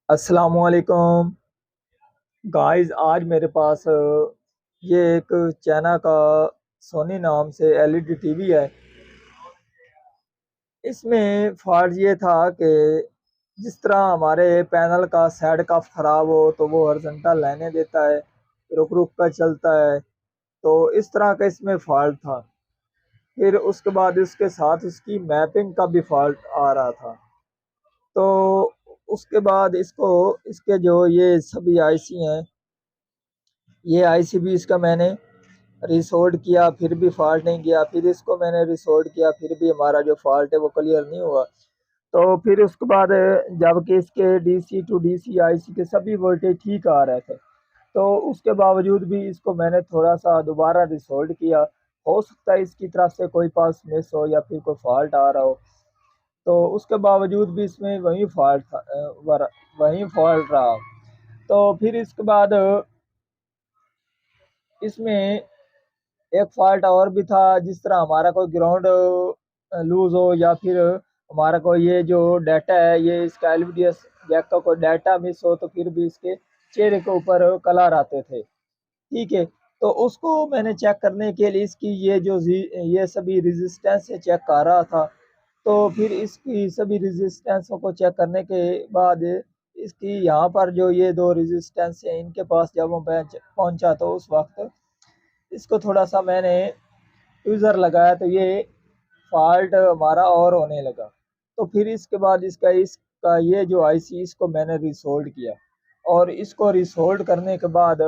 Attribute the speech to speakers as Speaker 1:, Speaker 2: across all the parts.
Speaker 1: अस्सलामुअलैकुम गाइस। आज मेरे पास ये एक चाइना का सोनी नाम से एलईडी टीवी है। इसमें फॉल्ट ये था कि जिस तरह हमारे पैनल का साइड का ख़राब हो तो वो हॉरिजॉन्टल लाइनें देता है, रुक रुक कर चलता है। तो इस तरह का इसमें फॉल्ट था। फिर उसके बाद इसके साथ इसकी मैपिंग का भी फॉल्ट आ रहा था। तो उसके बाद इसको इसके जो ये सभी आईसी हैं, ये आईसी भी इसका मैंने रिसोल्ड किया, फिर भी फॉल्ट नहीं गया। फिर इसको मैंने रिसोल्ड किया, फिर भी हमारा जो फॉल्ट है वो क्लियर नहीं हुआ। तो फिर उसके बाद जबकि इसके डीसी टू डीसी आईसी के सभी वोल्टेज ठीक आ रहे थे, तो उसके बावजूद भी इसको मैंने थोड़ा सा दोबारा रिसोल्ड किया। हो सकता है इसकी तरफ से कोई पास मिस हो या फिर कोई फॉल्ट आ रहा हो। तो उसके बावजूद भी इसमें वही फॉल्ट था, वही फॉल्ट रहा। तो फिर इसके बाद इसमें एक फॉल्ट और भी था। जिस तरह हमारा कोई ग्राउंड लूज हो या फिर हमारा कोई ये जो डाटा है, ये इसका एलवीडीएस जैक का कोई डाटा मिस हो, तो फिर भी इसके चेहरे के ऊपर कलर आते थे। ठीक है। तो उसको मैंने चेक करने के लिए इसकी ये सभी रेजिस्टेंस से चेक कर रहा था। तो फिर इसकी सभी रेजिस्टेंसों को चेक करने के बाद इसकी यहाँ पर जो ये दो रेजिस्टेंस है, इनके पास जब मैं पहुंचा तो उस वक्त इसको थोड़ा सा मैंने ट्विज़र लगाया, तो ये फॉल्ट हमारा और होने लगा। तो फिर इसके बाद इसका ये जो आईसी, इसको मैंने रिसोल्ड किया। और इसको रिसोल्ड करने के बाद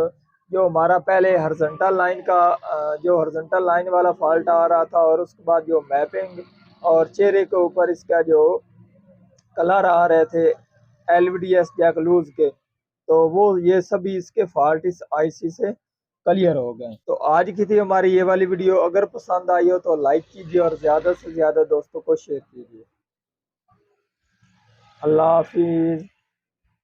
Speaker 1: जो हमारा पहले हॉरिजॉन्टल लाइन का जो हॉरिजॉन्टल लाइन वाला फॉल्ट आ रहा था, और उसके बाद जो मैपिंग और चेहरे के ऊपर इसका जो कलर आ रहे थे एलवीडीएस जैक लूज के, तो वो ये सभी इसके फॉल्ट इस आईसी से क्लियर हो गए। तो आज की थी हमारी ये वाली वीडियो। अगर पसंद आई हो तो लाइक कीजिए और ज़्यादा से ज़्यादा दोस्तों को शेयर कीजिए। अल्लाह हाफिज़।